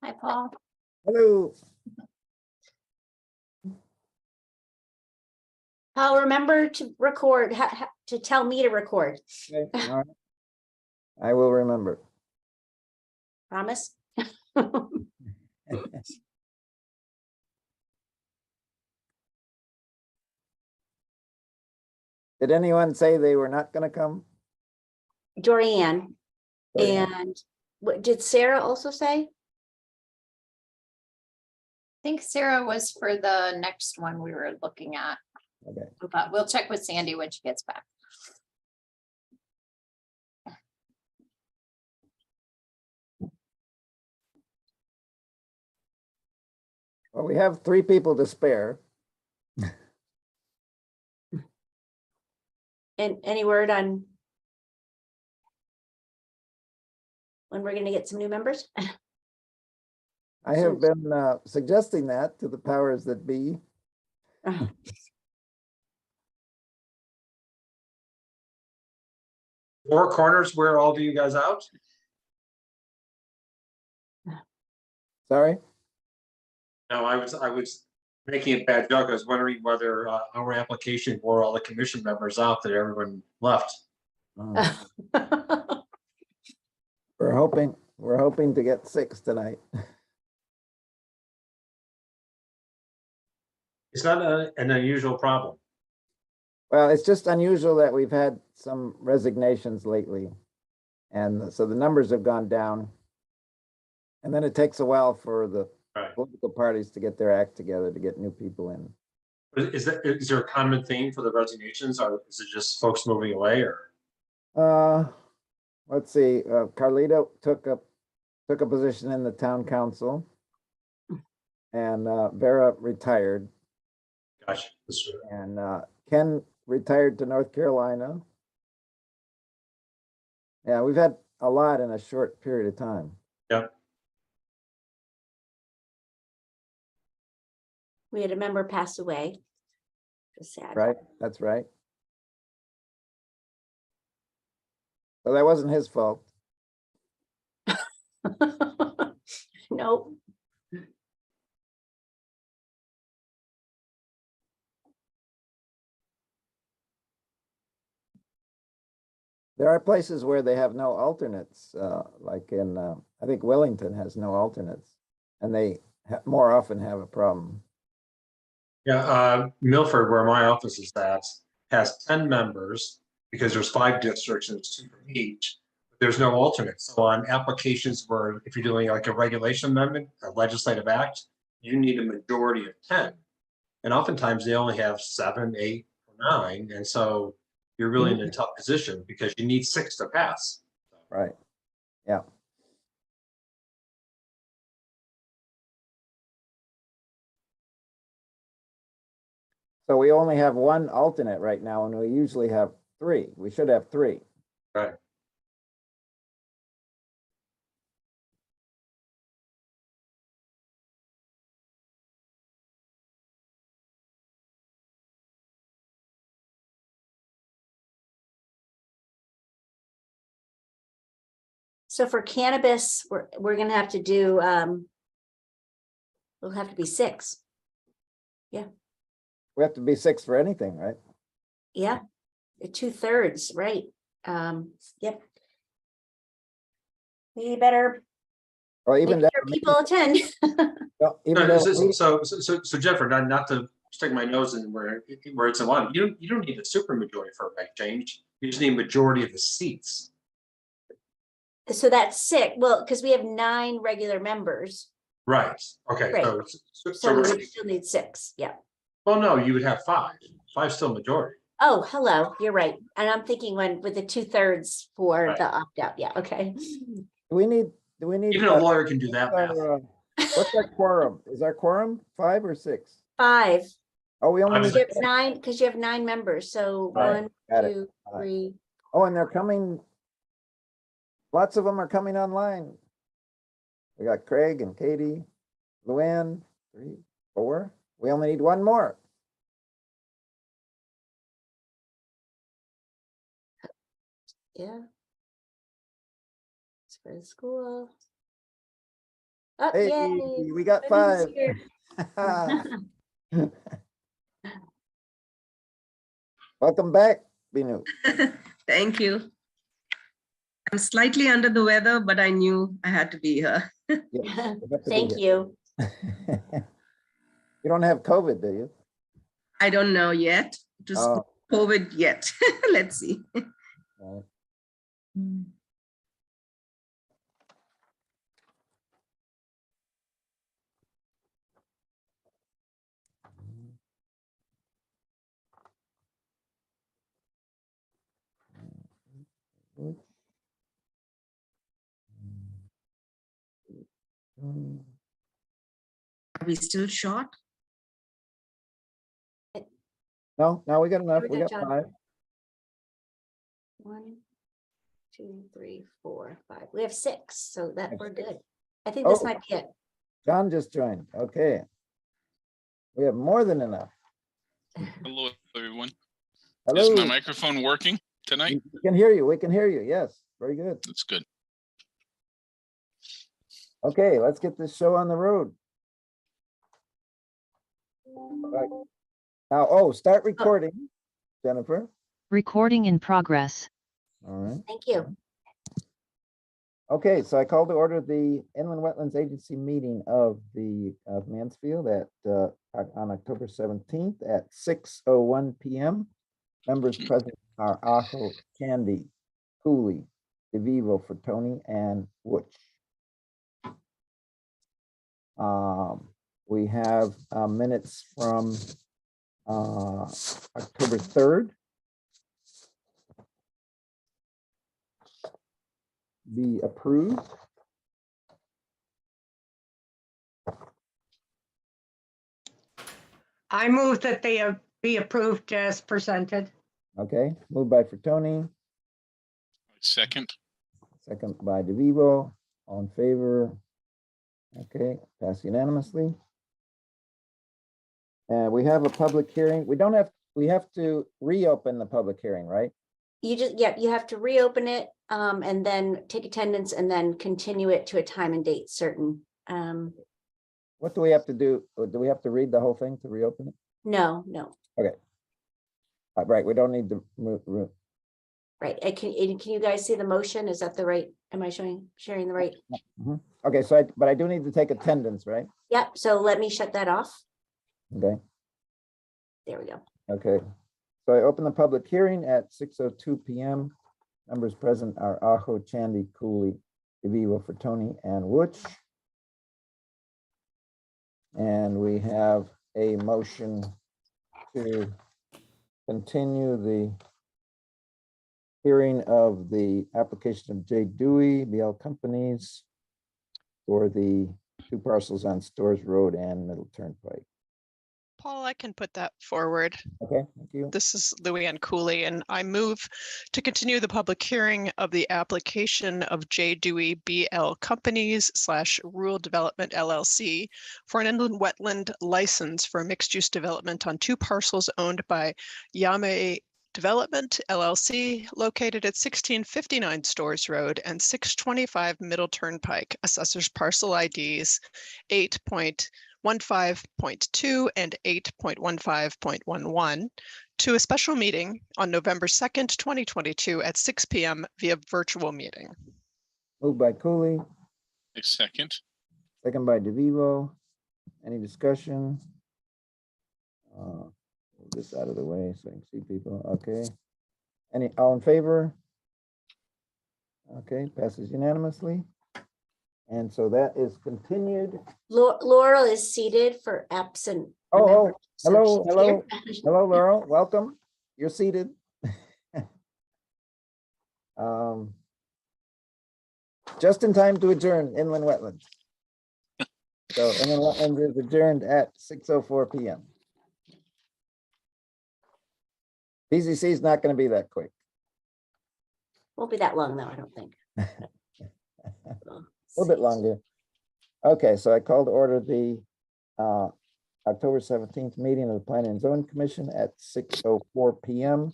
Hi, Paul. Hello. I'll remember to record, to tell me to record. Okay, all right. I will remember. Promise? Did anyone say they were not going to come? Dorianne. Dorianne. And what did Sarah also say? I think Sarah was for the next one we were looking at, Okay. but we'll check with Sandy when she gets back. Well, we have 3 people to spare. And any word on when we're going to get some new members? I have been suggesting that to the powers that be. Four Corners, where all of you guys out? Sorry? No, I was making a bad joke. I was wondering whether our application wore all the commission members out that everyone left. Oh, we're hoping to get 6 tonight. It's not an unusual problem. Well, it's just unusual that we've had some resignations lately. And so the numbers have gone down. And then it takes a while for the political parties to get their act together to get new people in. Is there a common theme for the resignations, or is it just folks moving away? Or Let's see. Carlito took a position in the town council, and Vera retired. Gotcha. And Ken retired to North Carolina. Yeah, we've had a lot in a short period of time. Yep. We had a member pass away. Just sad. Right, that's right. So that wasn't his fault. Nope. There are places where they have no alternates, like in, I think Wellington has no alternates, and they more often have a problem. Yeah, Milford, where my office is at, has 10 members because there's 5 districts and it's 2 from each. There's no alternates. So on applications where if you're doing like a regulation amendment, a legislative act, you need a majority of 10. And oftentimes they only have 7, 8, or 9. And so you're really in a tough position because you need 6 to pass. Right. Yeah. So we only have 1 alternate right now, and we usually have 3. We should have 3. Right. So for cannabis, we're gonna have to do we'll have to be 6. Yeah. We have to be 6 for anything, right? Yeah. 2/3, right? Yep. We better Or even make that, sure people attend. well, even though So Jennifer, not to stick my nose in where it's a lot. You don't need a super majority for a reg change. You just need a majority of the seats. So that's 6. Well, because we have 9 regular members. Right. Okay. Right. So So we we're- would still need 6. Yeah. well, no, you would have 5. 5 still majority. Oh, hello. You're right. And I'm thinking with the 2/3 for Right. the opt-out. Yeah. Okay. do we need Even a lawyer can do that math. what's our quorum? Is our quorum 5 or 6? 5. Oh, we only I'm need You have 9 because you have 9 members. So Right. 1, Got it. 2, 3. Oh, and they're coming. Lots of them are coming online. We got Craig and Katie, Luann, 3, 4. We only need 1 more. Yeah. It's for the school. Oh, Hey, yay. we got Women's 5. here. Welcome back, Binu. Thank you. I'm slightly under the weather, but I knew I had to be here. Yes, you have to be Thank here. you. You don't have COVID, do you? I don't know yet. Just Oh, COVID yet. Let's see. right. Are we still short? No, we got enough. we We got got John. 5. 1, 2, 3, 4, 5. We have 6, so that we're good. I think Oh. this might be it. John just joined. Okay. We have more than enough. Hello, everyone. Hello. Is my microphone working tonight? We can hear you. We can hear you. Yes. Very good. That's good. Okay, let's get this show on the road. Right. Now, start recording, Jennifer. Recording in progress. All right. Thank you. Okay, so I call to order the Inland Wetlands Agency meeting of Mansfield on October 17th at 6:01 p.m. Members present are Aho, Candy, Cooley, DeVivo, Tony, and Wutch. We have minutes from October 3rd. Be approved. I move that they be approved as presented. Okay, moved by Tony, Second. second by DeVivo. All in favor? Okay, pass unanimously. And we have a public hearing. We have to reopen the public hearing, right? You have to reopen it and then take attendance and then continue it to a time and date certain. What do we have to do? Do we have to read the whole thing to reopen it? No. Right, we don't need to move. Right. Can you guys see the motion? Is that the right? Am I sharing the right? Okay, so but I do need to take attendance, right? Yep. So let me shut that off. Okay, There we go. okay. So I open the public hearing at 6:02 p.m. Members present are Aho, Chandy, Cooley, DeVivo, Tony, and Wutch. And we have a motion to continue the hearing of the application of J. Dewey, BL Companies for the 2 parcels on Stores Road and Middle Turnpike. Paul, I can put that forward. Okay, thank you. This is Louis Cooley, and I move to continue the public hearing of the application of J. Dewey BL Companies / Rural Development LLC for an inland wetland license for mixed-use development on 2 parcels owned by Yame Development LLC located at 1659 Stores Road and 625 Middle Turnpike. Assessors parcel IDs 8.15.2 and 8.15.11 to a special meeting on November 2nd, 2022 at 6 p.m. via virtual meeting. Moved by Cooley, Second. second by DeVivo. Any discussion? Move this out of the way so I can see people. Okay. All in favor? Okay, passes unanimously. And so that is continued. Laurel is seated for absent. Oh, members, so hello, she's hello. here. Hello, Laurel, welcome. You're seated. Just in time to adjourn inland wetlands. So inland wetlands is adjourned at 6:04 p.m. PZC is not going to be that quick. Won't be that long though, I don't think. A little bit longer. Okay, so I call to order the October 17th meeting of the Planning and Zoning Commission at 6:04 p.m.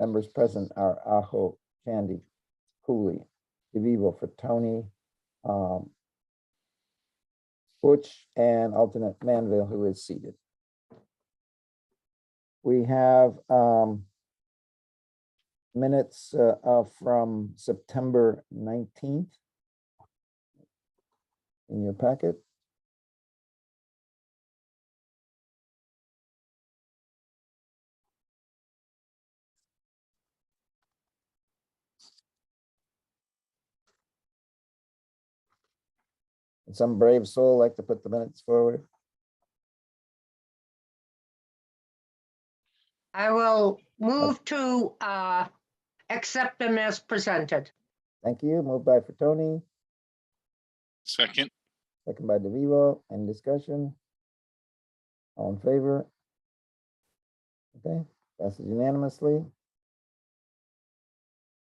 Members present are Aho, Candy, Cooley, DeVivo, Tony, Butch, and alternate Manville, who is seated. We have minutes from September 19th in your packet. And some brave soul like to put the minutes forward. I will move to accept them as presented. Thank you. Moved by Tony, Second. second by DeVivo. Any discussion? All in favor? Okay, passes unanimously.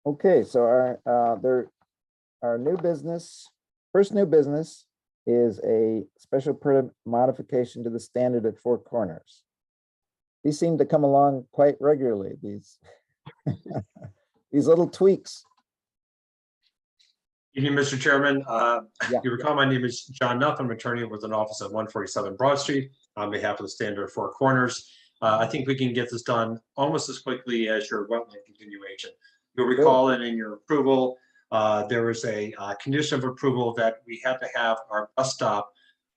Okay, so our new business, first new business is a special permit modification to the standard at Four Corners. These seem to come along quite regularly, these these little tweaks. Evening, Mr. Chairman. Yeah. You recall my name is John Nuff. I'm attorney with an office at 147 Broad Street on behalf of the Standard Four Corners. I think we can get this done almost as quickly as your wetland continuation. You'll recall that in your approval, there was a condition of approval that we had to have our bus stop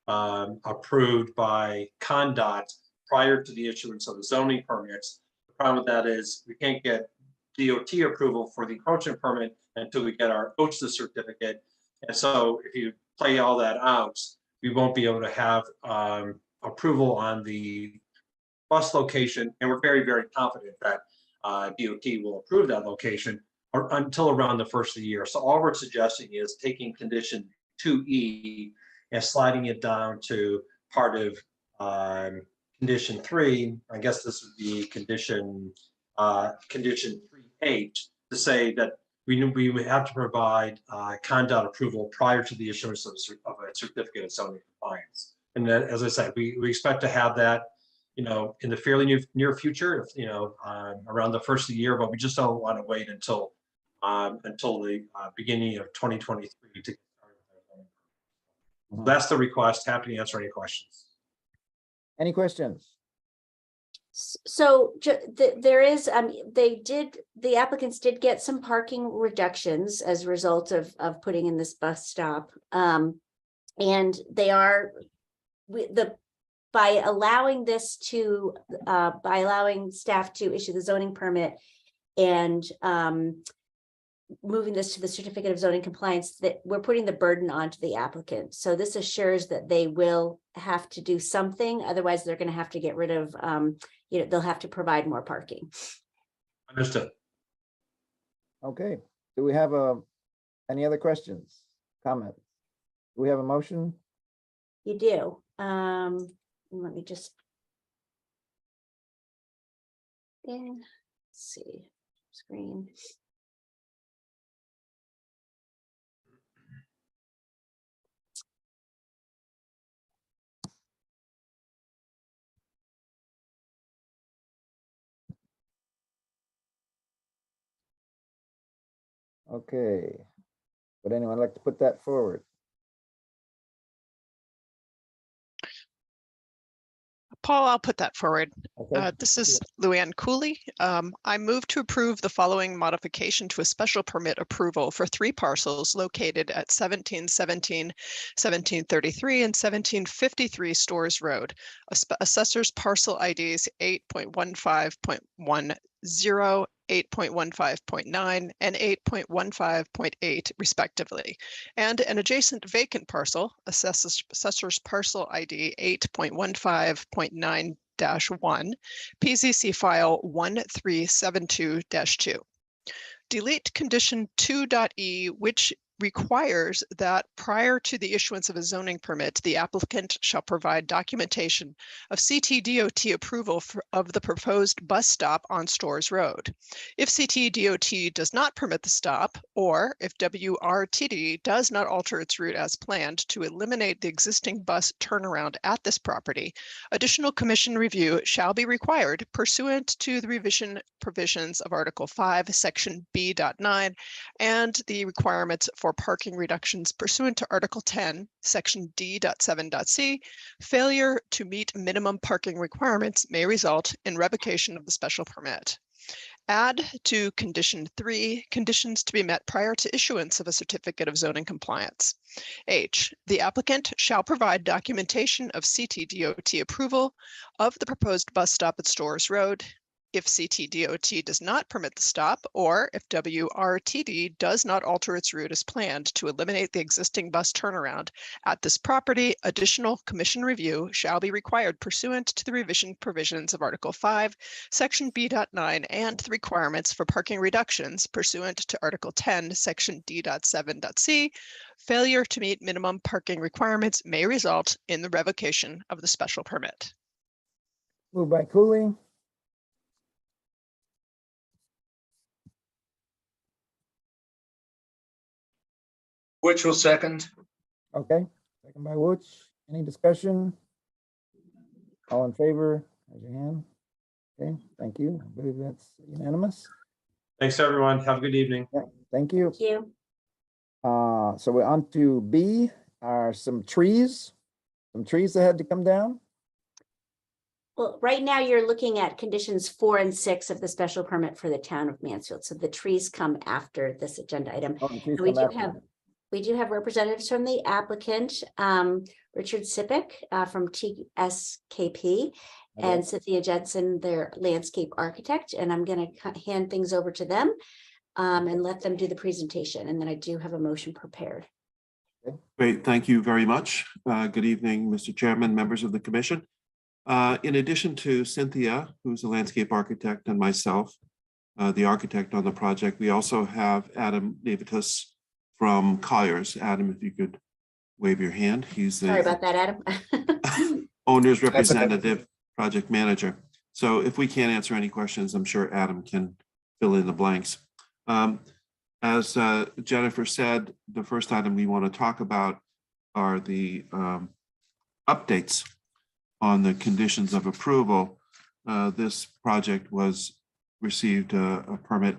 approved by CONDOT prior to the issuance of the zoning permits. The problem with that is we can't get DOT approval for the encroachment permit until we get our OCHA certificate. And so if you play all that out, we won't be able to have approval on the bus location. And we're very, very confident that DOT will approve that location until around the first of the year. So all we're suggesting is taking condition 2E and sliding it down to part of condition 3. I guess this would be condition 3H, to say that we would have to provide CONDOT approval prior to the issuance of a certificate of zoning compliance. And then, as I said, we expect to have that, in the fairly near future, around the first of the year, but we just don't want to wait until the beginning of 2023 to get started. That's the request. Happy to answer any questions. Any questions? So there is, the applicants did get some parking reductions as a result of putting in this bus stop. And they are, by allowing staff to issue the zoning permit and moving this to the certificate of zoning compliance, that we're putting the burden onto the applicant. So this assures that they will have to do something. Otherwise, they're going to have to get rid of, they'll have to provide more parking. Understood. Okay. Do we have any other questions, comments? Do we have a motion? You do. Let me just. Let's see, screen. Okay. Would anyone like to put that forward? Paul, I'll put that forward. Okay. This is Luann Cooley. I move to approve the following modification to a special permit approval for 3 parcels located at 1717, 1733, and 1753 Stores Road. Assessor's parcel IDs 8.15.10, 8.15.9, and 8.15.8 respectively, and an adjacent vacant parcel, assessor's parcel ID 8.15.9-1, PZC file 1372-2. Delete condition 2.e, which requires that prior to the issuance of a zoning permit, the applicant shall provide documentation of CTDOT approval of the proposed bus stop on Stores Road. If CTDOT does not permit the stop, or if WRTD does not alter its route as planned to eliminate the existing bus turnaround at this property, additional commission review shall be required pursuant to the revision provisions of Article 5, Section B.9, and the requirements for for parking reductions pursuant to Article 10, Section D.7.c, failure to meet minimum parking requirements may result in revocation of the special permit. Add to condition 3, conditions to be met prior to issuance of a certificate of zoning compliance. H, the applicant shall provide documentation of CTDOT approval of the proposed bus stop at Storrs Road. If CTDOT does not permit the stop, or if WRTD does not alter its route as planned to eliminate the existing bus turnaround at this property, additional commission review shall be required pursuant to the revision provisions of Article 5, Section B.9, and the requirements for parking reductions pursuant to Article 10, Section D.7.c. Failure to meet minimum parking requirements may result in the revocation of the special permit. Moved by Cooley. Which will second. Okay, second by Woods. Any discussion? All in favor, raise your hand. Okay, thank you. I believe that's unanimous. Thanks, everyone. Have a good evening. Yeah, thank you. Thank you. So we're on to B, are some trees that had to come down. Well, right now you're looking at conditions 4 and 6 of the special permit for the town of Mansfield. So the trees come after this agenda item. Oh, the trees And come we do have representatives from the applicant, Richard Sipic from TSKP and Cynthia Jensen, their landscape architect. And I'm going to hand things over to them and let them do the presentation. And then I do have a motion prepared. Great, thank you very much. Good evening, Mr. Chairman, members of the commission. In addition to Cynthia, who's a landscape architect, and myself, the architect on the project, we also have Adam Navitus from Colliers. Adam, if you could wave your hand. He's Sorry the about that, Adam. owner's representative, project manager. So if we can't answer any questions, I'm sure Adam can fill in the blanks. As Jennifer said, the first item we want to talk about are the updates on the conditions of approval. This project received a permit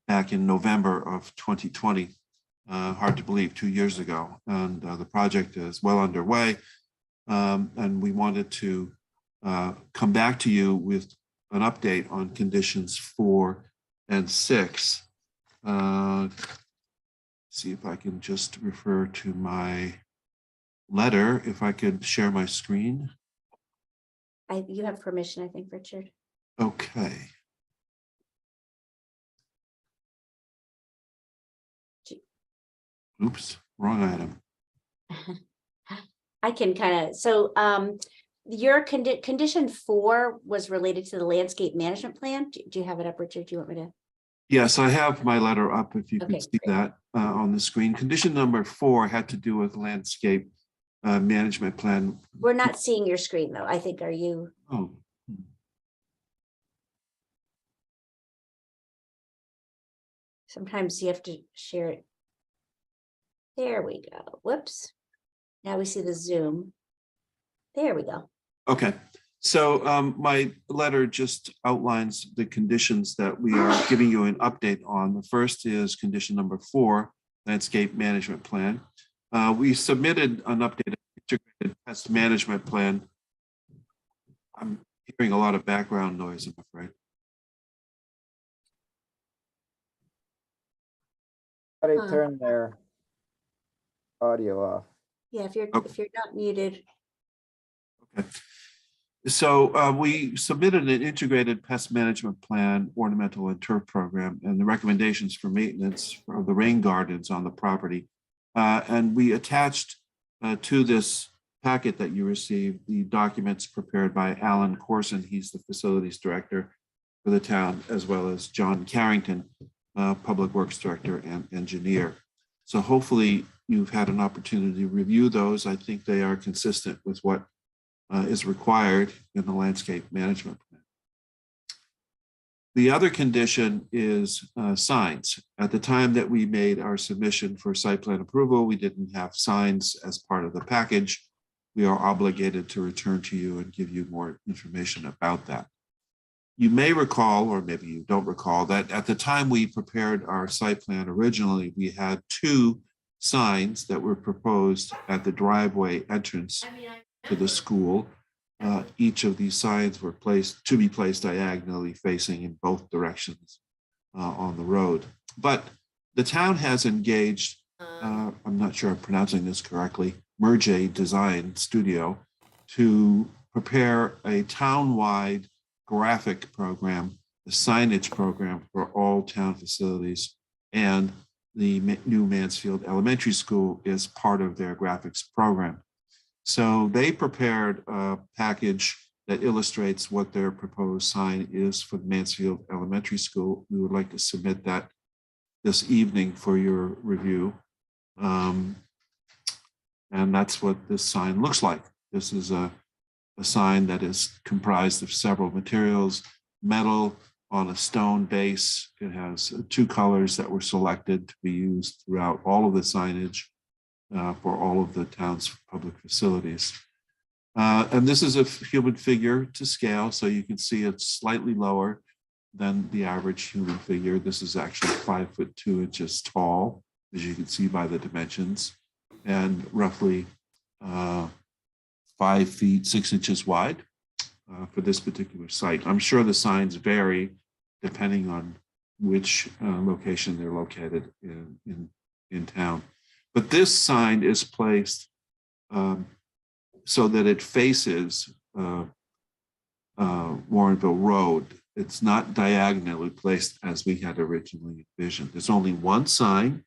back in November of 2020. Hard to believe, 2 years ago. And the project is well underway. And we wanted to come back to you with an update on conditions 4 and 6. See if I can just refer to my letter. If I could share my screen. You have permission, I think, Richard. Okay. Oops, wrong item. I can kind of, so your condition 4 was related to the landscape management plan. Do you have it up, Richard? Do you want me to? Yes, I have my letter up if you Okay, can see great. that on the screen. Condition number 4 had to do with landscape management plan. We're not seeing your screen though. I think, are you? Oh. Sometimes you have to share it. There we go. Whoops. Now we see the Zoom. There we go. Okay, so my letter just outlines the conditions that we are giving you an update on. The first is condition number 4, landscape management plan. We submitted an updated integrated pest management plan. I'm hearing a lot of background noise, I'm afraid. Somebody turn their audio off. Yeah, if you're not muted. Okay. So we submitted an integrated pest management plan, ornamental and turf program, and the recommendations for maintenance of the rain gardens on the property. And we attached to this packet that you received the documents prepared by Alan Corson. He's the facilities director for the town, as well as John Carrington, public works director and engineer. So hopefully you've had an opportunity to review those. I think they are consistent with what is required in the landscape management plan. The other condition is signs. At the time that we made our submission for site plan approval, we didn't have signs as part of the package. We are obligated to return to you and give you more information about that. You may recall, or maybe you don't recall, that at the time we prepared our site plan originally, we had 2 signs that were proposed at the driveway entrance to the school. Each of these signs were placed diagonally facing in both directions on the road. But the town has engaged, I'm not sure I'm pronouncing this correctly, Merge Design Studio to prepare a town-wide graphic program, a signage program for all town facilities, and the new Mansfield Elementary School is part of their graphics program. So they prepared a package that illustrates what their proposed sign is for the Mansfield Elementary School. We would like to submit that this evening for your review. And that's what this sign looks like. This is a sign that is comprised of several materials, metal on a stone base. It has 2 colors that were selected to be used throughout all of the signage for all of the town's public facilities. And this is a human figure to scale, so you can see it's slightly lower than the average human figure. This is actually 5'2" tall, as you can see by the dimensions, and roughly 5 feet 6 inches wide for this particular site. I'm sure the signs vary depending on which location they're located in town. But this sign is placed so that it faces Warrenville Road. It's not diagonally placed as we had originally envisioned. There's only one sign.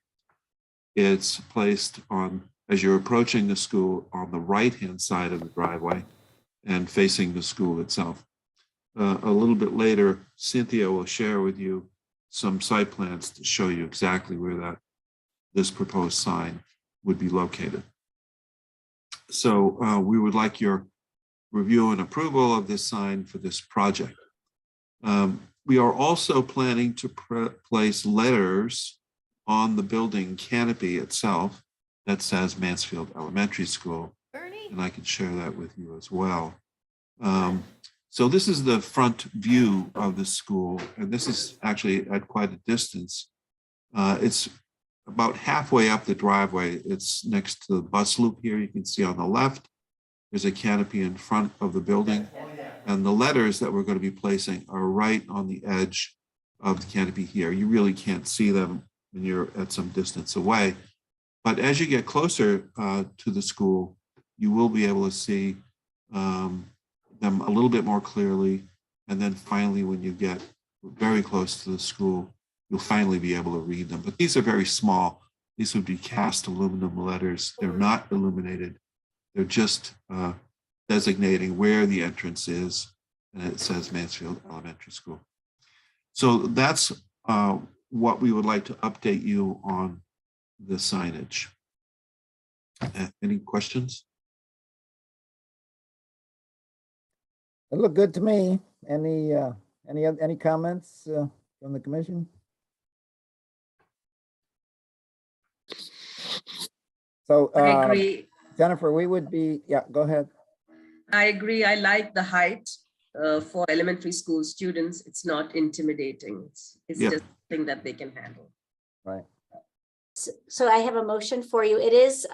It's placed on, as you're approaching the school, on the right-hand side of the driveway and facing the school itself. A little bit later, Cynthia will share with you some site plans to show you exactly where this proposed sign would be located. So we would like your review and approval of this sign for this project. We are also planning to place letters on the building canopy itself that says Mansfield Elementary School. And I can share that with you as well. So this is the front view of the school, and this is actually at quite a distance. It's about halfway up the driveway. It's next to the bus loop here. You can see on the left, there's a canopy in front of the building. And the letters that we're going to be placing are right on the edge of the canopy here. You really can't see them when you're at some distance away. But as you get closer to the school, you will be able to see them a little bit more clearly. And then finally, when you get very close to the school, you'll finally be able to read them. But these are very small. These would be cast aluminum letters. They're not illuminated. They're just designating where the entrance is. And it says Mansfield Elementary School. So that's what we would like to update you on the signage. Any questions? It looked good to me. Any comments from the commission? So I agree. Jennifer, we would be, yeah, go ahead. I agree. I like the height for elementary school students. It's not intimidating. It's just something that they can handle. Right. So I have a motion for you. It is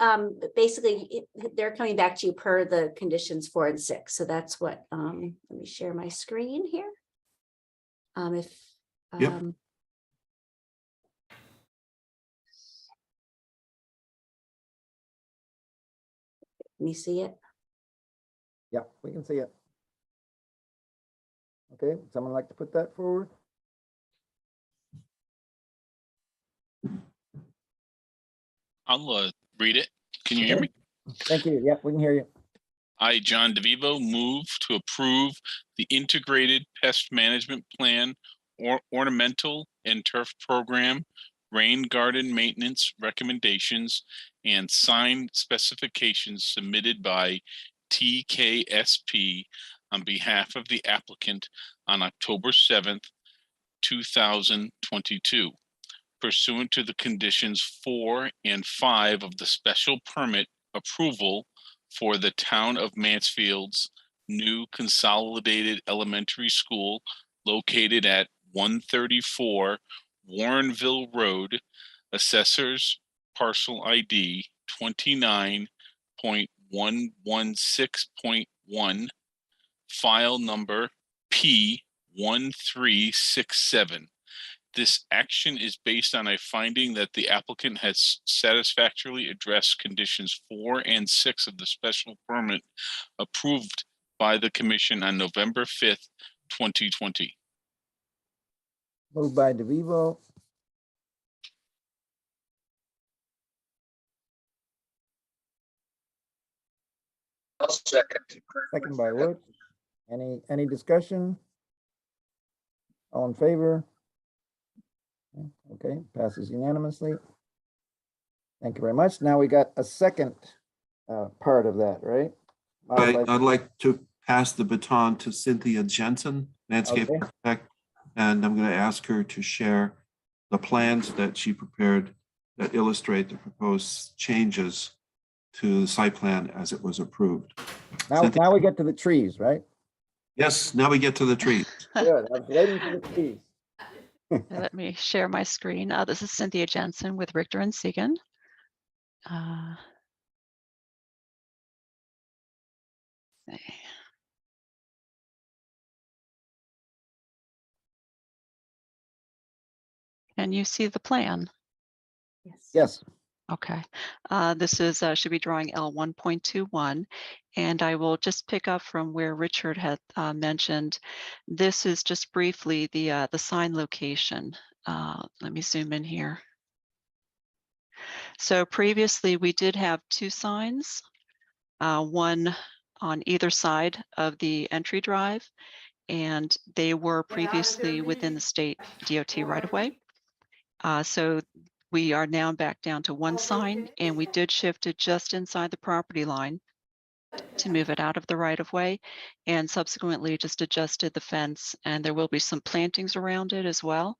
basically, they're coming back to you per the conditions 4 and 6. So that's what, let me share my screen here. Let me see it. Yeah, we can see it. Okay, someone like to put that forward? I'll read it. Can you hear me? Thank you. Yeah, we can hear you. I, John DeVivo, move to approve the Integrated Pest Management Plan or Ornamental and Turf Program, Rain Garden Maintenance Recommendations, and sign specifications submitted by TKSP on behalf of the applicant on October 7th, 2022. Pursuant to the conditions 4 and 5 of the special permit approval for the town of Mansfield's new consolidated elementary school located at 134 Warrenville Road, Assessors parcel ID 29.116.1, file number P1367. This action is based on a finding that the applicant has satisfactorily addressed conditions 4 and 6 of the special permit approved by the commission on November 5th, 2020. Moved by DeVivo. I'll second. Second by Wood. Any discussion? All in favor? Okay, passes unanimously. Thank you very much. Now we got a second part of that, right? I'd like to pass the baton to Cynthia Jensen, landscape Okay. architect, and I'm going to ask her to share the plans that she prepared that illustrate the proposed changes to the site plan as it was approved. Now we get to the trees, right? Yes, now we get to the trees. Good. I was waiting for the trees. Let me share my screen. This is Cynthia Jensen with Richter and Segan. Can you see the plan? Yes. Okay. This is should be drawing L 1.21, and I will just pick up from where Richard had mentioned. This is just briefly the sign location. Let me zoom in here. So previously we did have 2 signs, one on either side of the entry drive, and they were previously within the state DOT right of way. So we are now back down to 1 sign, and we did shift it just inside the property line to move it out of the right of way, and subsequently just adjusted the fence, and there will be some plantings around it as well.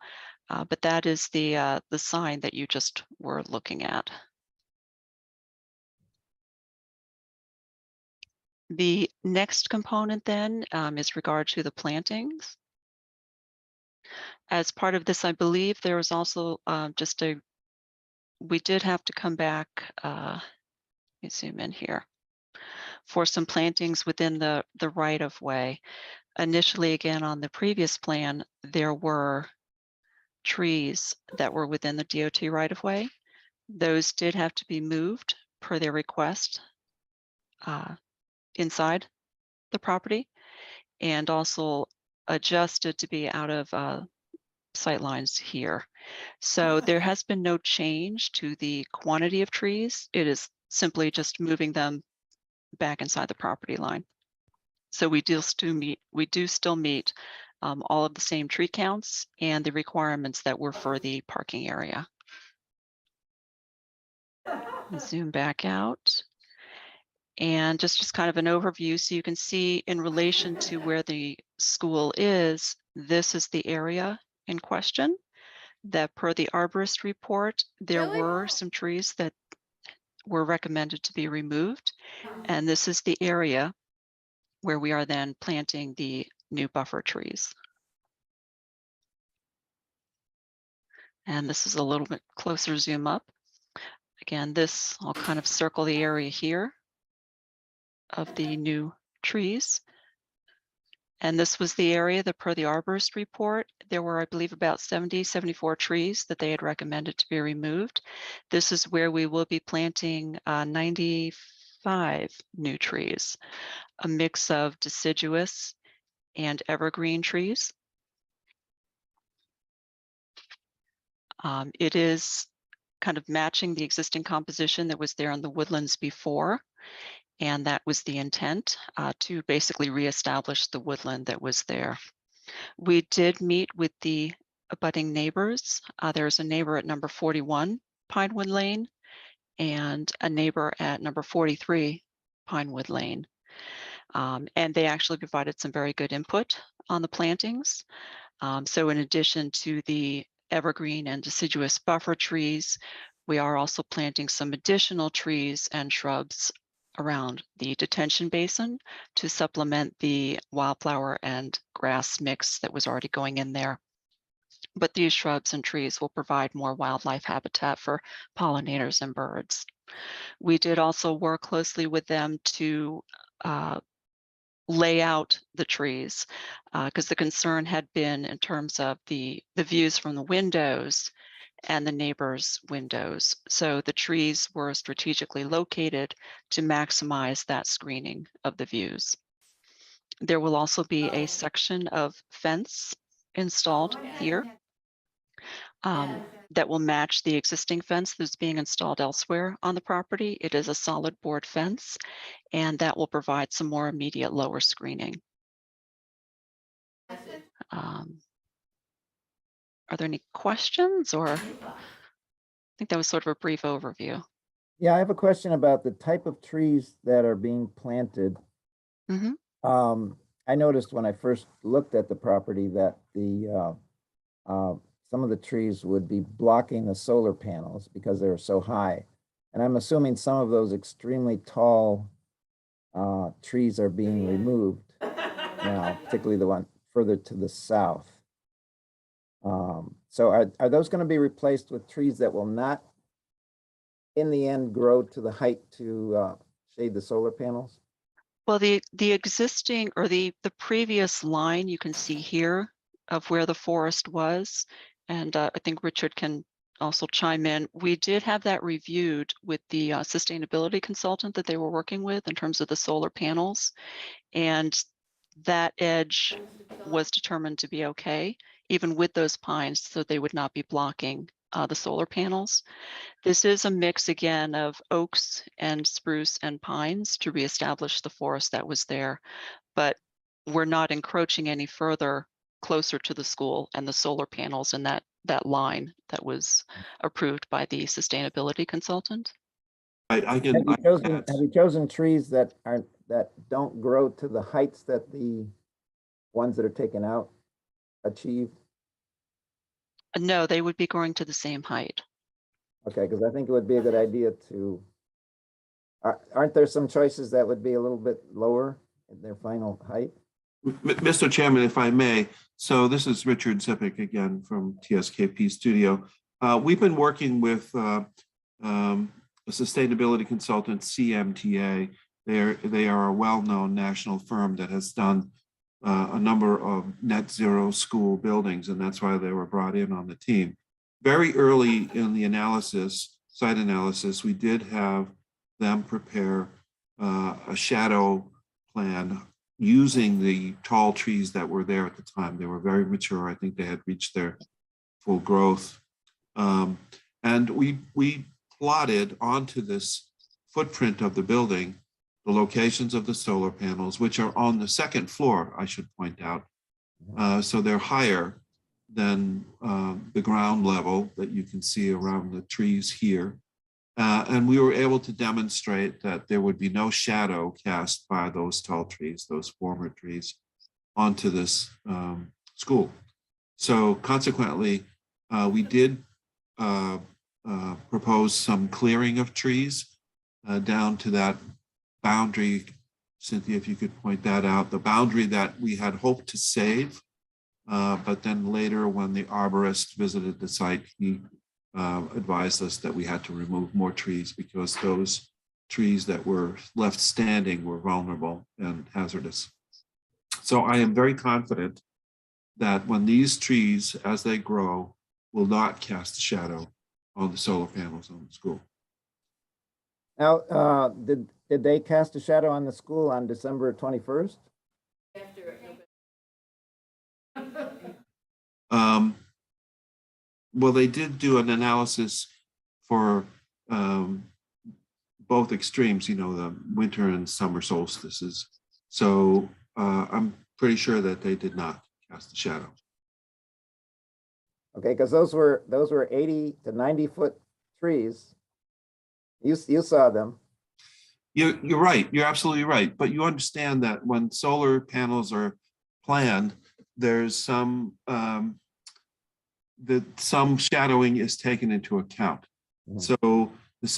But that is the sign that you just were looking at. The next component then is regard to the plantings. As part of this, I believe there was also we did have to come back, let me zoom in here, for some plantings within the right of way. Initially, again, on the previous plan, there were trees that were within the DOT right of way. Those did have to be moved per their request inside the property, and also adjusted to be out of sight lines here. So there has been no change to the quantity of trees. It is simply just moving them back inside the property line. So we do still meet all of the same tree counts and the requirements that were for the parking area. Zoom back out. And just kind of an overview, so you can see in relation to where the school is, this is the area in question. That per the arborist report, there were some trees that were recommended to be removed. And this is the area where we are then planting the new buffer trees. And this is a little bit closer zoom up. Again, this, I'll kind of circle the area here of the new trees. And this was the area that per the arborist report, there were, I believe, about 74 trees that they had recommended to be removed. This is where we will be planting 95 new trees, a mix of deciduous and evergreen trees. It is kind of matching the existing composition that was there in the woodlands before. And that was the intent, to basically reestablish the woodland that was there. We did meet with the abutting neighbors. There's a neighbor at number 41 Pinewood Lane and a neighbor at number 43 Pinewood Lane. And they actually provided some very good input on the plantings. So in addition to the evergreen and deciduous buffer trees, we are also planting some additional trees and shrubs around the detention basin to supplement the wildflower and grass mix that was already going in there. but these shrubs and trees will provide more wildlife habitat for pollinators and birds. We did also work closely with them to lay out the trees because the concern had been in terms of the views from the windows and the neighbors' windows. So the trees were strategically located to maximize that screening of the views. There will also be a section of fence installed here that will match the existing fence that's being installed elsewhere on the property. It is a solid board fence, and that will provide some more immediate lower screening. Are there any questions, or I think that was sort of a brief overview. Yeah, I have a question about the type of trees that are being planted. Mhm. I noticed when I first looked at the property that the some of the trees would be blocking the solar panels because they were so high. And I'm assuming some of those extremely tall trees are being removed now, particularly the one further to the south. So are those going to be replaced with trees that will not in the end grow to the height to shade the solar panels? Well, the existing or the previous line you can see here of where the forest was, and I think Richard can also chime in. We did have that reviewed with the sustainability consultant that they were working with in terms of the solar panels, and that edge was determined to be okay, even with those pines, so they would not be blocking the solar panels. This is a mix again of oaks and spruce and pines to reestablish the forest that was there, but we're not encroaching any further closer to the school and the solar panels in that line that was approved by the sustainability consultant. I can. Have you chosen trees that don't grow to the heights that the ones that are taken out achieve? No, they would be growing to the same height. Okay, because I think it would be a good idea to, aren't there some choices that would be a little bit lower in their final height? Mr. Chairman, if I may, so this is Richard Zipic again from TSKP Studio. We've been working with a sustainability consultant, CMTA. They are a well-known national firm that has done a number of net zero school buildings, and that's why they were brought in on the team. Very early in the analysis, site analysis, we did have them prepare a shadow plan using the tall trees that were there at the time. They were very mature. I think they had reached their full growth. And we plotted onto this footprint of the building the locations of the solar panels, which are on the second floor, I should point out. So they're higher than the ground level that you can see around the trees here. And we were able to demonstrate that there would be no shadow cast by those tall trees, those former trees, onto this school. So consequently, we did propose some clearing of trees down to that boundary. Cynthia, if you could point that out, the boundary that we had hoped to save, but then later when the arborist visited the site, he advised us that we had to remove more trees because those trees that were left standing were vulnerable and hazardous. So I am very confident that when these trees, as they grow, will not cast a shadow on the solar panels on the school. Now, did they cast a shadow on the school on December 21st? Well, they did do an analysis for both extremes, you know, the winter and summer solstices. So I'm pretty sure that they did not cast a shadow. Okay, because those were 80 to 90 foot trees. You saw them. You're right. You're absolutely right. But you understand that when solar panels are planned, there's some some shadowing is taken into account. So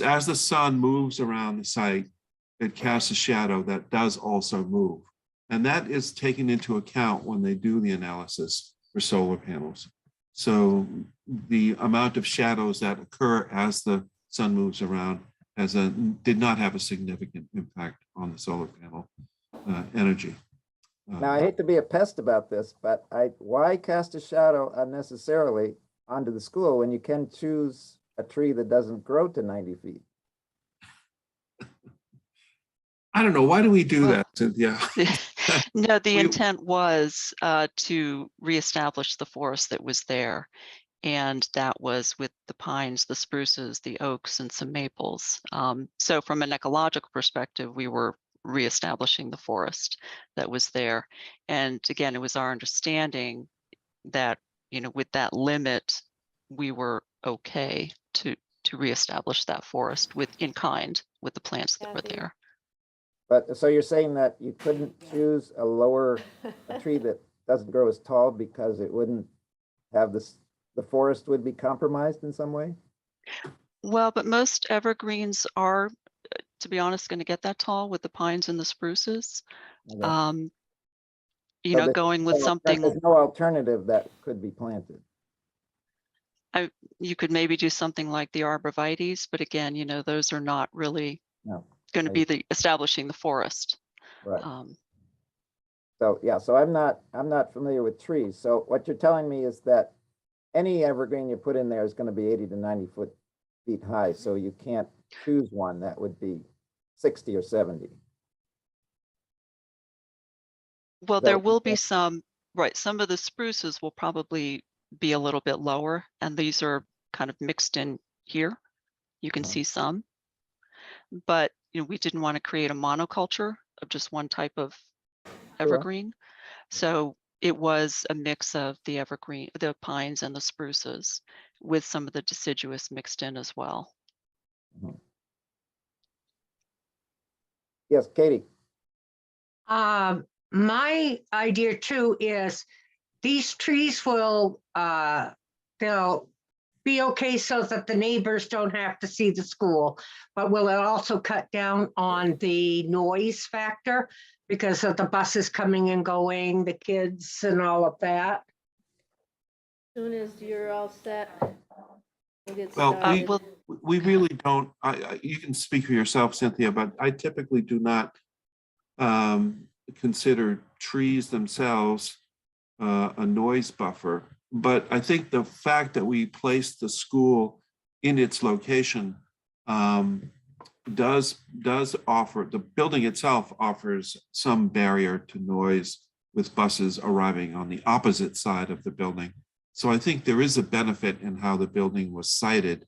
as the sun moves around the site, it casts a shadow that does also move. And that is taken into account when they do the analysis for solar panels. So the amount of shadows that occur as the sun moves around did not have a significant impact on the solar panel energy. Now, I hate to be a pest about this, but why cast a shadow unnecessarily onto the school when you can choose a tree that doesn't grow to 90 feet? I don't know. Why do we do that, Cynthia? No, the intent was to reestablish the forest that was there. And that was with the pines, the spruces, the oaks, and some maples. So from an ecological perspective, we were reestablishing the forest that was there. And again, it was our understanding that, with that limit, we were okay to reestablish that forest in kind with the plants that were there. But so you're saying that you couldn't choose a tree that doesn't grow as tall because it wouldn't have this, the forest would be compromised in some way? Well, but most evergreens are, to be honest, going to get that tall with the pines and the spruces. Okay. Going with something. There's no alternative that could be planted. You could maybe do something like the arborvitaes, but again, those are not really going to be establishing the forest. Right. So yeah, so I'm not familiar with trees. So what you're telling me is that any evergreen you put in there is going to be 80 to 90 feet high. So you can't choose one that would be 60 or 70. Well, there will be some, right. Some of the spruces will probably be a little bit lower, and these are kind of mixed in here. You can see some, but we didn't want to create a monoculture of just one type of evergreen. So it was a mix of the evergreen, the pines and the spruces, with some of the deciduous mixed in as well. Yes, Katie. My idea too is these trees will, they'll be okay so that the neighbors don't have to see the school, but will it also cut down on the noise factor because of the buses coming and going, the kids and all of that? Soon as you're all set, we'll get Well, started. we really don't, you can speak for yourself, Cynthia, but I typically do not consider trees themselves a noise buffer. But I think the fact that we placed the school in its location does offer, the building itself offers some barrier to noise with buses arriving on the opposite side of the building. So I think there is a benefit in how the building was sited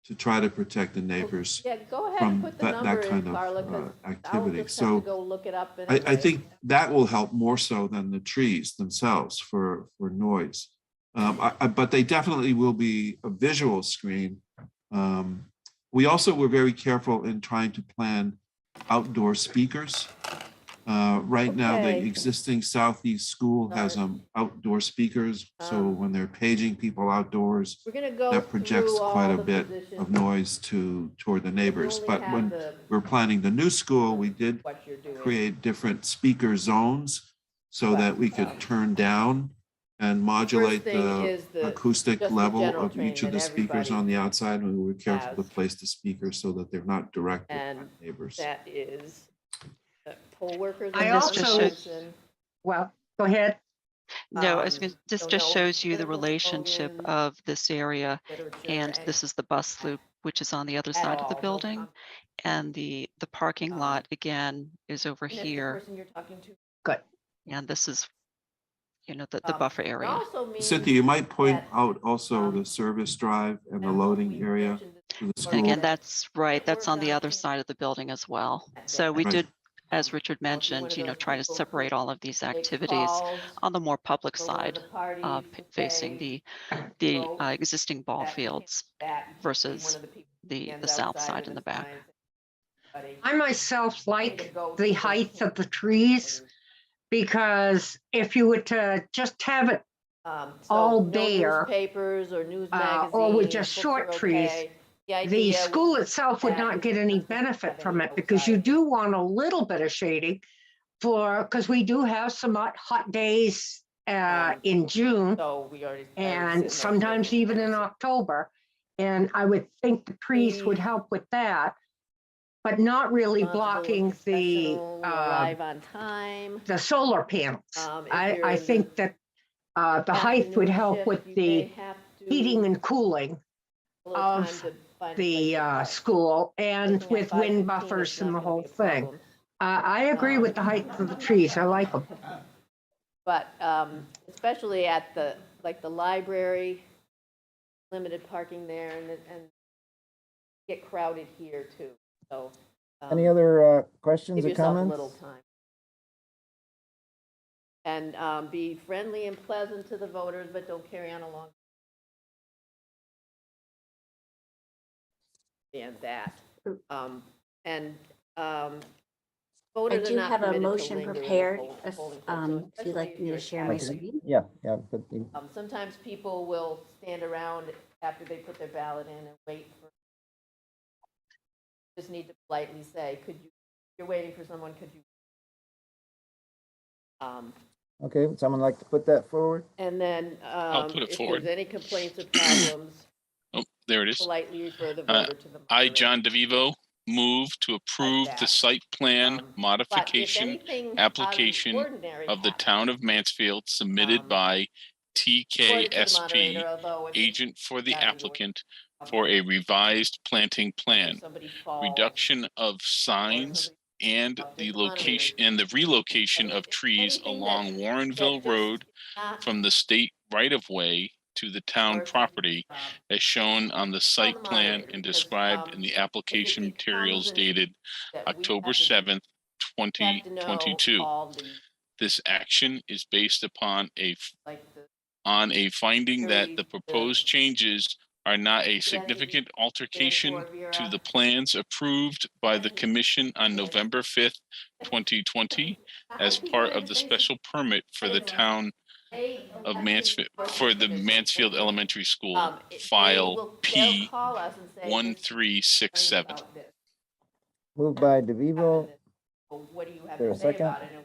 to try to protect the neighbors Go ahead from and put the that number kind in, of Carla, 'cause I'll activity. just have So to go look it up I anyway. think that will help more so than the trees themselves for noise. But they definitely will be a visual screen. We also were very careful in trying to plan outdoor speakers. Right now, the Okay. existing Southeast School has outdoor speakers. So when they're paging people outdoors, We're gonna go that projects through quite all a the bit positions. of noise toward the neighbors. only But have when the- we're planning the new school, we did What you're doing. create different speaker zones so that we could turn down and modulate thing the is the- acoustic just the level general of each training of the that speakers on everybody the outside. And we were careful to has. place the speakers so that they're not directed And at neighbors. that is poll workers. I and also- Wisconsin. Well, go ahead. No, I was gonna, this so just no shows you the political relationship slogans, of this area, literature, and and- this is the bus loop, which is on the other at side of the all, no building, and the parking lot again is over and that's the here, person you're talking to. Good. and this is, the buffer It area. also means Cynthia, you might point that, out also the service drive and the loading area for the And school. again, that's right, that's on the work on other it. side of the building as well. So we Right. did, as Richard one mentioned, of those try to people who separate all of these makes activities calls on the more public for one of side, the parties to facing say, the "Vote existing ball that fields that you see versus one of the people the stands south outside side with in the his back. signs, everybody- I myself like go the to height of the trees because if you were to just have it all no bare, newspapers or news or magazines. with just books short are trees, okay. the idea school itself would that not is get any not to have benefit any from it because you outside. do want a little bit of shading because we do have some hot days in June So we already. and sometimes even in October. And I would think the trees would help with that, but not really blocking Arrive on time. the solar panels. If I you're in think that the height would afternoon help shift, with you the may have to heating and cooling a little time of to find a place the to park. school and Looking at with wind 5:15, buffers it's and not the gonna whole be a thing. problem. I agree with the height of the trees. I like them. But especially at the, like the library, limited parking there and get crowded here too. So. Any other questions Give or yourself a comments? little time. And be friendly and pleasant to the voters, but don't carry on a long. And that. I Voters are do not have a permitted to motion linger in the prepared polling place, if so you'd especially like if me you're to a share my candidate. screen. Yeah, but Sometimes people will stand around after they put their ballot in and wait for. Just need to politely say, could you, if you're waiting for someone, could you? okay, would someone like to put that forward? And then put it if forward. there's any complaints or problems, Oh, there it is. politely refer the voter to the. I, moderator. John DeVivo, move to approve the that. site plan But if modification anything application out of the ordinary of the happens, town of Mansfield submitted by report it to the TKSP, moderator, although if agent for the not even applicant, for a revised planting plan, somebody falls, reduction of signs, and the location and the relocation of trees anything along Warrenville just Road not from the state right-of-way to the town worth property as shown on the call site the plan moderator, and because, described in the if application it becomes materials an dated that we October have to 7th, have to know 2022. all the, This action is based upon like the finding that series, the proposed changes are not a significant altercation therefore, Vera, to the plans approved by the and- commission on November 5th, 2020, as part of the special permit for the town of Mansfield, for the Mansfield Elementary School, file P call us and say, 1367. about this. Moved by DeVivo, Well, what do you have There to a say second? about it? And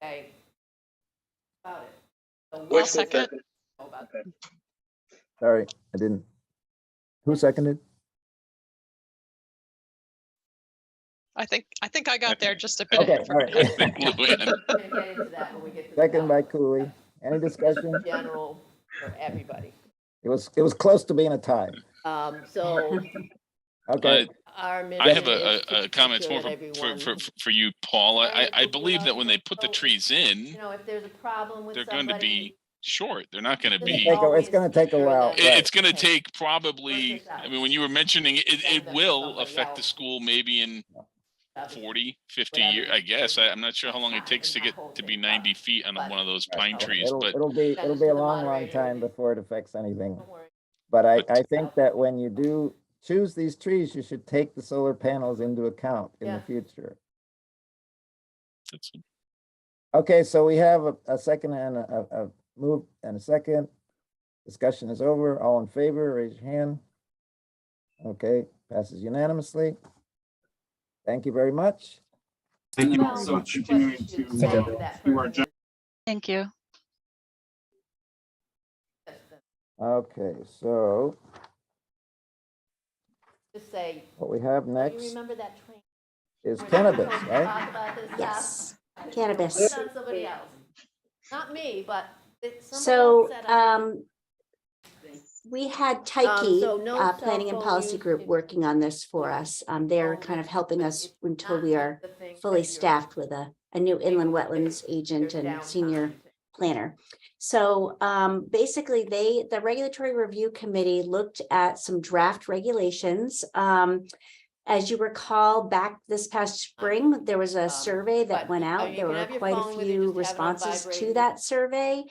say about it. So I'll what second. about it? sorry, I didn't. Who seconded? I think I got there just a bit. Okay, all right. I think Luann. We're gonna get into that when we get to the Second by ballot. Cooley. Any discussion? General for everybody. It was close to being a tie. So Okay, our mission I have is to a comment ensure more that everyone, for you, Paul. I believe that when they put the trees in, you know, if there's a problem with they're going to somebody, be short. They're not going to Just be. it's gonna take a while, It- right. It's going to Okay. take probably, Work this out. I mean, when you were mentioning it, it Send them to will somebody affect the else. school maybe in 40, 50 Whatever. years, I guess. I'm not sure how long it takes to get to be 90 feet on But- one of those pine trees, It'll, but it'll be Send us a to the long moderator. time before it affects anything. Don't worry. But I But- think that when you do choose these trees, you should take the solar panels into account in the Yeah. future. it's- Okay, so we have a second and a move and a second. Discussion is over. All in favor, raise your hand. Okay, passes unanimously. Thank you very much. Thank you Well, very much. continuing to say to that person, Thank you. Okay, so just say, what we have "Oh, you next remember that train? is We're not cannabis, supposed to right? talk about this stuff. Yes, Put cannabis. it on somebody else. Not me, but it's somebody So, else said I- we had Tyke, so no cell Planning and phone Policy use Group if- working on this for us. They're phone kind of use, helping but us it's until not we are the thing fully that you're- staffed with a new inland wetlands agent and senior planner. So basically the regulatory review committee looked at some draft regulations. As you recall, back this past spring, there was a survey that but went you out. There can were have your quite a phone with you, few just have it on responses to vibrate. that survey.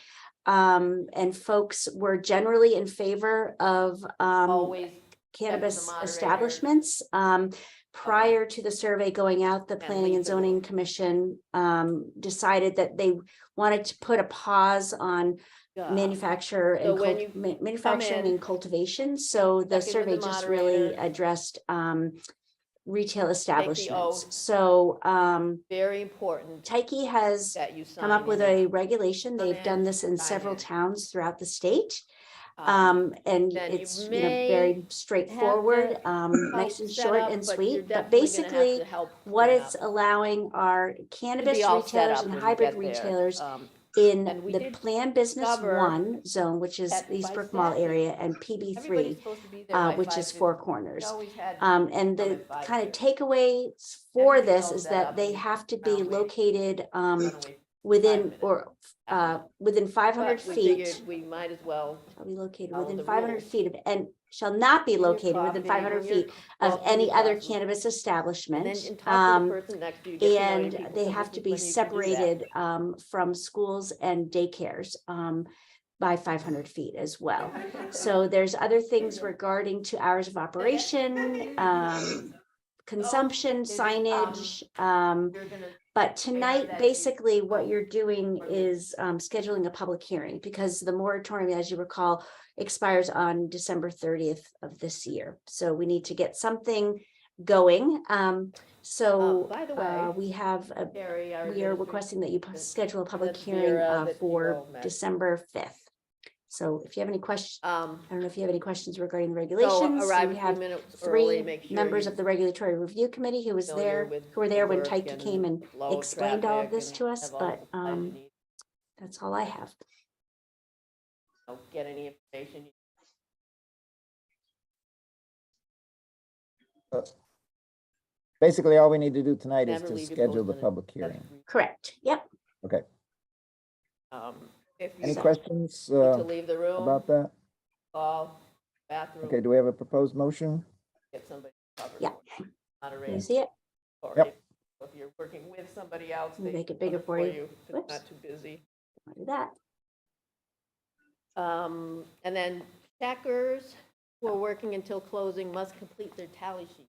And folks were generally in favor of Always cannabis moderator. establishments. Prior to the survey going out, the Planning leave and the Zoning room. Commission decided that they wanted to put a pause on manufacture So and when you manufacturing in, and cultivation. So the check in with survey the just really moderator. addressed retail establishments. oath. So Very important Tyke has that you sign. come up with in a regulation. They've done this in sign several in. towns throughout the state. And And then you it's, may very straightforward, help nice and set short up, and but you're sweet. But definitely gonna have basically, to help what clean it's up. allowing are To cannabis be all set retailers up and when you hybrid get there. retailers And in we the did Plan Business discover 1 zone, which is that the by Eastbrook Mall statute, area, and everybody's PB3, supposed to be there by which is 5:15. Four We Corners. always had And come the at 5:30. kind of takeaways for Everybody this knows is that that up they and have to be found ways located run away 5 within minutes. or within 500 But we feet. figured we might as well Shall be located follow within the 500 rules. feet of, and shall not be Bring your located within coffee, 500 bring your feet of coffee, any your other coffee. cannabis And establishment. then talk to the person next to you. Get to know your And people, they so have this to is be when you can do that. separated from schools and daycares by 500 feet as well. So there's other things regarding to hours of operation, consumption, signage. You're gonna But tonight, that basically, what you're doing is scheduling a public hearing, because the moratorium, as you recall, expires on December 30th of this year. So we need to get something going. by the way, We have, Carrie, our we are administrator, requesting that you schedule a public that's hearing Vera that you for all met. December 5th. So if you have any questions, I don't know if you have any questions regarding the So regulations. arrive We a few have minutes early, 3 make sure members you of the Regulatory Review Committee who was familiar there, with who were there when work Tyke and came and flow of explained all of traffic this and to us, have all but the supplies you need. that's all I have. Get any information. Basically, all we need to do tonight is Never to leave your schedule post the on it. public That's hearing. free. Correct. Yep. Okay. If you Any need questions to leave the room, about that? call, bathroom, Okay, do we have a proposed motion? get somebody covered. Yeah. for you. Not a Can you raise. see it? Or Yep. if you're working with somebody else, Let me they make it cover bigger for you. if Whoops. it's not too busy. I'll do that. And then checkers who are working until closing must complete their tally sheet.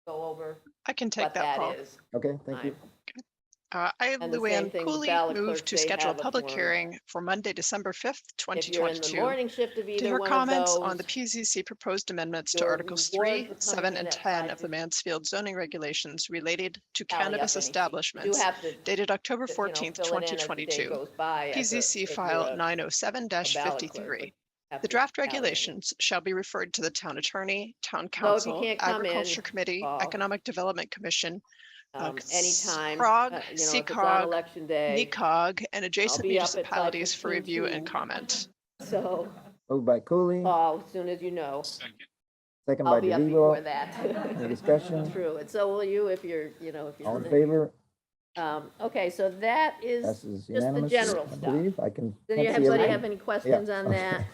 Go over I can take what that, that Paul. is. Okay, thank you. I, And the same Luann thing with Cooley, ballot move clerks, to they schedule a have a public form. hearing for Monday, December 5th, If you're in the 2022. morning shift of To either hear one of comments on those, the PZC proposed amendments to your Articles reward 3, for coming 7, in and at 10 of the 5:15. Mansfield zoning regulations related to Tally up cannabis any sheet. You establishments have to, dated October fill 14th, it in as the day 2022. goes by. PZC if you're file a ballot clerk, 907-53. but have The to draft tally it. regulations shall be referred to the town attorney, town So if you council, can't come in, agriculture committee, call. economic development commission, Anytime, CROG, if it's on CCOG, election day. NECOG, and adjacent be up at municipalities for 5:15 review and too. comment. So Moved by Cooley, call as soon as you know. second I'll by be up before DeVivo. that. Any discussion? True, and so will you if you're, if you're. All in there. favor? Okay, so that is Passes just the unanimously, general I stuff. believe. I can. Does can't see anybody everything. have any questions on okay. that?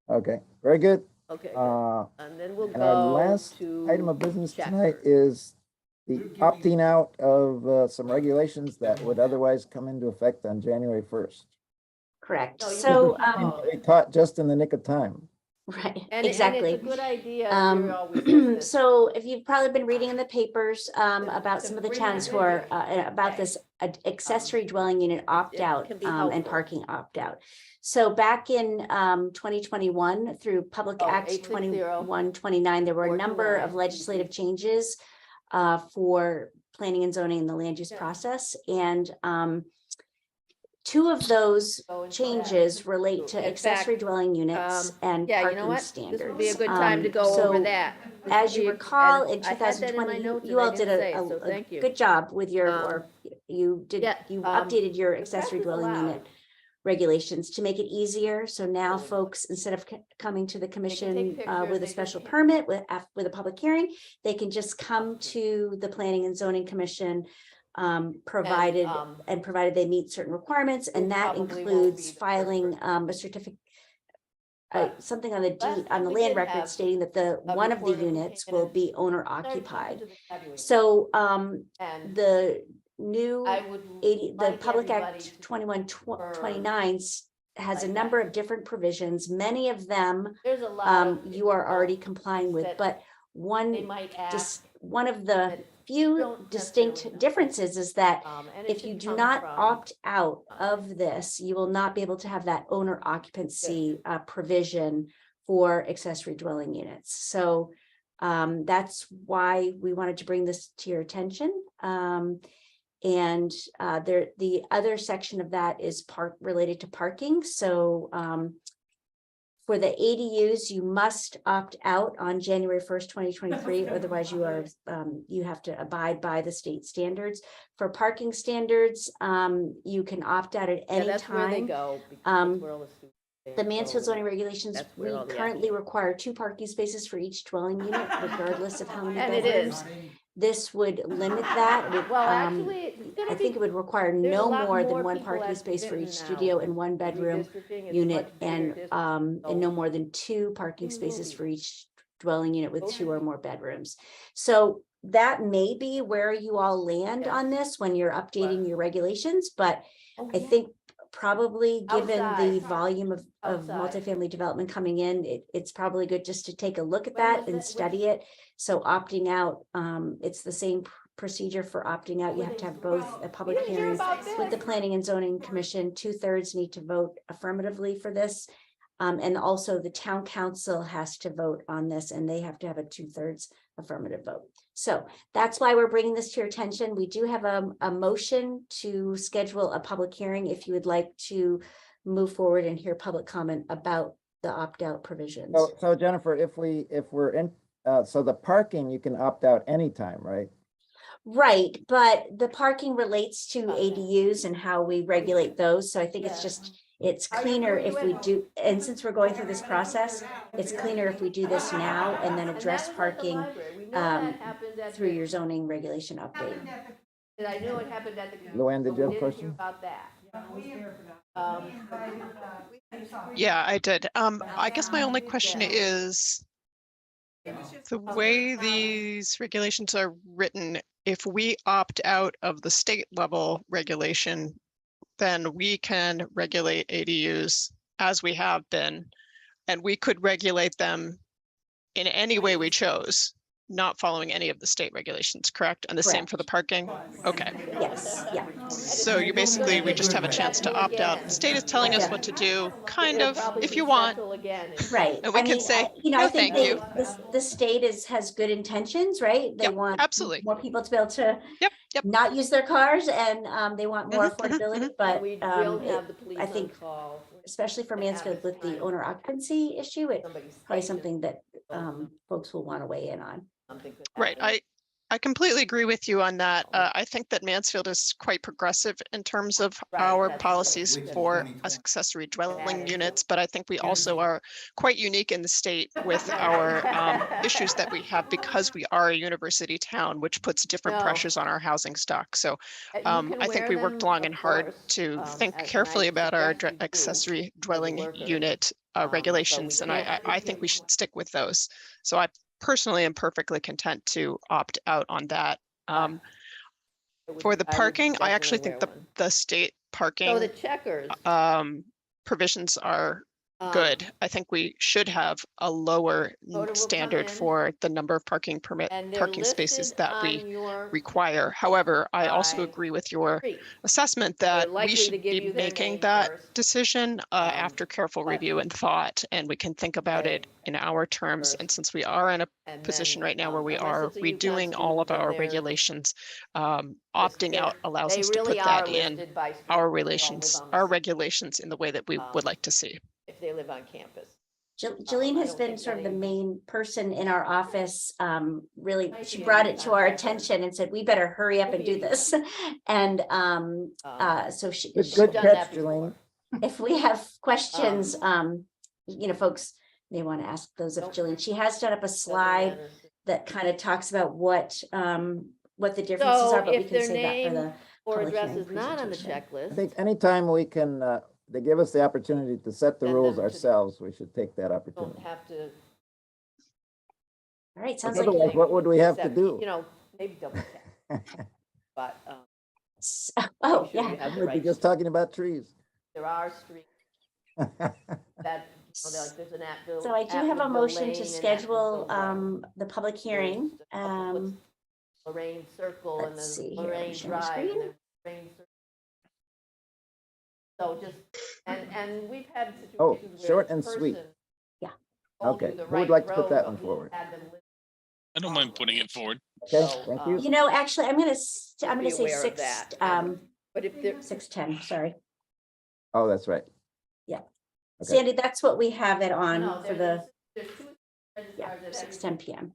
Okay, very good. Okay, good. Uh, And then we'll And our go last to. item of business checkers. tonight is the opting out of some regulations that would otherwise come into effect on January 1st. Correct. No, you So, can follow We caught just in the nick of time. right, And exactly. it's a good idea. Vera always says this. So if you've probably been reading in the papers about to some of the bring towns it who are in. about this accessory dwelling unit opt-out can be and helpful. parking opt-out. So back in 2021, through Public Act 860 2129, there were a number of 429. legislative changes for planning and zoning in the land use process. And 2 of those Go into changes that. relate to In accessory fact, dwelling units and Yeah, you parking know what? standards. This would be a good time to go So over that. This as would you be a- recall, and in I had that in my 2020, notes you and I all did didn't say it, a so thank you. good job with your, Um, or you did, yeah, you um, updated your the accessory press is dwelling allowed. unit regulations to make it easier. So now Really. folks, instead of coming to the commission pictures, with they a just special can't- permit with a public hearing, they can just come to the Planning and Zoning Commission provided they meet certain requirements, and Who that probably won't includes be the first filing person. a certificate, But something on the last deed, time on the we land did record have stating that the a one of the report of who units came in will and be owner started talking occupied. to the February. So And the new I would 80, the like Public everybody Act to 2129 has a like number that. of different provisions. Many of them There's a lot of. you are already complying with, that but they one might ask. just one of the that few don't distinct necessarily know. differences is that And it if you should do come not from- opt out of this, you will not be able to have that owner occupancy provision for accessory dwelling units. So That's why we wanted to bring this to your attention. And the other section of that is related to parking. So for the ADUs, you must opt out on January 1st, 2023. Otherwise, you have to abide by the state standards. For parking standards, you can opt out at any That's where they time. go. Because that's where all the students stay. The Mansfield So zoning regulations, that's we where all the currently action- require 2 parking spaces for each dwelling unit, regardless of how many And it bedrooms. is. This would limit that. It would, Well, actually, it's gonna I think be, it would require there's a no lot more than more 1 people parking at space for Vinton each now. studio and 1 bedroom redistricting, it's unit, much bigger and districts, so- no more than 2 parking These spaces movies. for each dwelling unit with 2 or Okay. more bedrooms. So that may be where you all land on this when you're updating your regulations, but Oh, I yeah. think probably given the Outside. volume of Outside. multifamily development coming in, it's probably good just to take a look at When that was and that? study it. So opting out, it's the same procedure for opting out. You have to have both a We public didn't hear hearing about with the this. Planning and Zoning Commission. 2/3 need to vote affirmatively for this. And also the town council has to vote on this, and they have to have a 2/3 affirmative vote. So that's why we're bringing this to your attention. We do have a motion to schedule a public hearing if you would like to move forward and hear public comment about the opt-out provisions. So Jennifer, if we're in, so the parking, you can opt out anytime, right? Right, but the parking relates to ADUs and how we regulate those. So I think it's cleaner if we do, and since we're going through this process, it's cleaner if we do this now and then address parking through your zoning regulation update. And I know it happened at the. Luann, did you have a We didn't hear question? about that. Yeah, I did. I guess my only question is the way these regulations are written, if we opt out of the state level regulation, then we can regulate ADUs as we have been, and we could regulate them in any way we chose, not following any of the state regulations, correct? And the same for the parking? Okay. Yes, yeah. So you basically, we just have a chance to opt out. The state is telling us what to do, kind of, if you want. Right. And we I can mean, say, I no, think thank you. the state has good intentions, right? They Yep, want absolutely. more people to be able to Yep. not use their cars, and they want more Mhm, affordability, mhm, but We don't have the I police on think, call. especially for Mansfield with the owner occupancy issue, it's probably something that folks will want to weigh in on. Right. I completely agree with you on that. I think that Mansfield is quite progressive in terms of our policies for accessory dwelling units, but I think we also are quite unique in the state with our issues that we have because we are a university town, which puts different No. pressures on our housing stock. So You can I think wear we worked them, long of and hard course, to think and I carefully about our suggest you do accessory as a dwelling worker. unit But we regulations, and can't- I think we should stick with those. So I personally am perfectly content to opt out on that. For the parking, I actually think the state So the parking checkers. provisions are um, good. I think we should have a lower Voter will come standard in, for the number of parking spaces that we require. However, I also agree with your assessment that we likely to should give be you their making name that first. decision after careful but- review and thought, and we can think about Okay. it in our terms. First. And since we are in a And position then, right now where we unless are it's a UConn redoing all of student, then our they're regulations, opting out allows They us to really put that are in listed by street. our They all live relations, on the our same- regulations in the way that we would like to see. If they live on campus. Jillian I has don't been think sort of the any- main person in our office, really, she brought it to our attention and said, we better hurry up and do this. And so she, Good done catch, that before. Jillian. if we have questions, folks may want to ask those of Don't- Jillian. She has done up a Doesn't slide matter. that kind of talks about what the differences So are, but we if can their say that for name the or public address hearing is not on the presentation. I checklist. think anytime we can, they give us the opportunity to set the Send rules them to- ourselves, we should take that Don't opportunity. have to. All right, sounds like, Otherwise, what would we have to accept, do? You know, maybe double check, but oh, make sure you yeah. have the We'd be right. just talking about trees. There are streets that, like there's an Attville. So I do have a Atwoodville motion Lane to and schedule Atwoodville Road. the public There's hearing. a couple what's Lorraine Circle and let's then see here, Lorraine share my Drive and screen. then Lorraine Circle. So just, and we've had Oh, situations where short the and sweet. person Yeah. told Okay, you the who would right like to put road, that but one we forward? had them listed I don't mind putting it forward. Okay, So, thank you. You know, actually, I'm gonna be say aware of 6, that. But if there, 6:10, sorry. Oh, that's right. Yeah. Okay. Sandy, that's what we have it on no, for there's, the, there's two yeah, registrars at every 6:10 PM.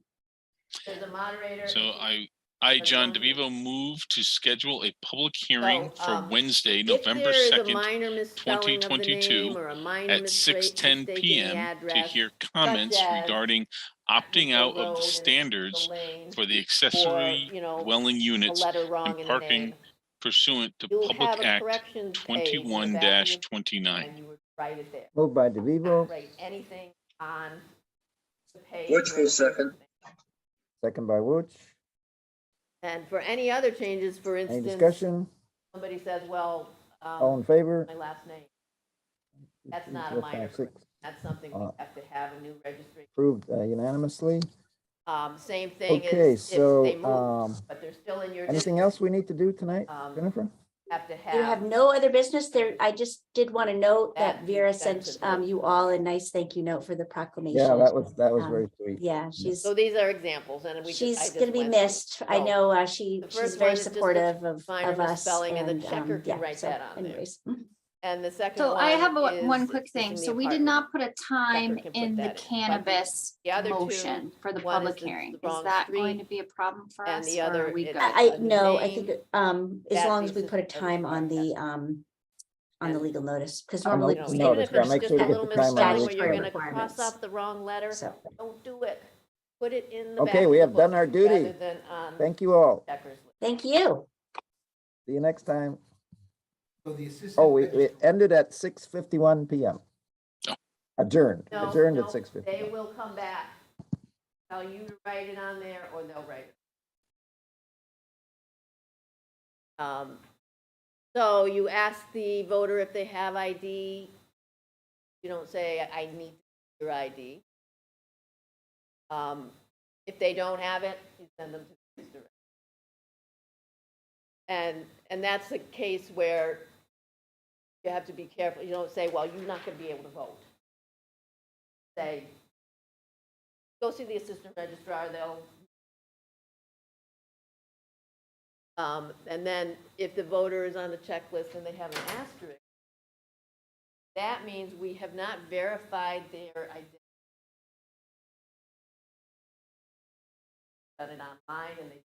There's a moderator. So and I, John DeVivo, move to schedule a public hearing So, for Wednesday, if November there is a 2nd, minor misspelling of the 2022 name or a minor at 6:10 mistake in the PM to address, hear comments as regarding opting Whipple out of Road the and standards the lane, for the or, accessory you know, dwelling a units letter wrong and in the parking name. pursuant to You'll have Public a Act corrections page in the back of your- 21-29. And you would write it there. Moved by Not DeVivo, write anything on the page. Which where will the second. person's name. second by Wooch. And for any other changes, for Any instance, discussion? somebody says, well, All in favor? my last name. That's not a 4, minor 5, 6. That's something we have to have a new registration. Approved unanimously. Same thing Okay, is if they move, so, but they're still in your anything district, else we need to do tonight, Um, Jennifer? have to You have have. no other business there. I just did want to note that That Vera is sent sensitive. you all a nice thank you note for the proclamation. Yeah, that was Um, very sweet. Yeah, she's, So these are examples and we just. I she's just gonna be went through. missed. I So, know, the she's first very one is just a supportive of minor us. misspelling and the And checker can yeah, write so that on there. anyways. And the second So one I have one is quick it's thing. in the So we did apartment. not put a time Checker can put in the that in. But cannabis the other two, motion for the one is public the hearing. Is wrong that going street, to be a problem for and us the or other are we is- good? a new No, I name, think, as that long the as we put a assistant time on the, registrar on the And- legal notice, because On the normally. legal we- even notice, if yeah, it's make just sure a you get little the time on the misspelling where you're statutory gonna cross requirements. off the wrong letter, So, don't do it. Put it in the back. Okay, of we the have done book our duty. rather than on Thank you all. checkers list. thank you. See you next time. So the assistant. Oh, we registrar- ended at 6:51 PM. Oh. Adjourned, No, adjourned no, at 6:51. they will come back. Tell you to write it on there or they'll write it. So you ask the voter if they have ID. You don't say, I need your ID. If they don't have it, you send them to the police director. And that's the case where you have to be careful. You don't say, well, you're not gonna be able to vote. Say, go see the assistant registrar, they'll. And then if the voter is on the checklist and they have an asterisk, that means we have not verified their identity. Done it online and they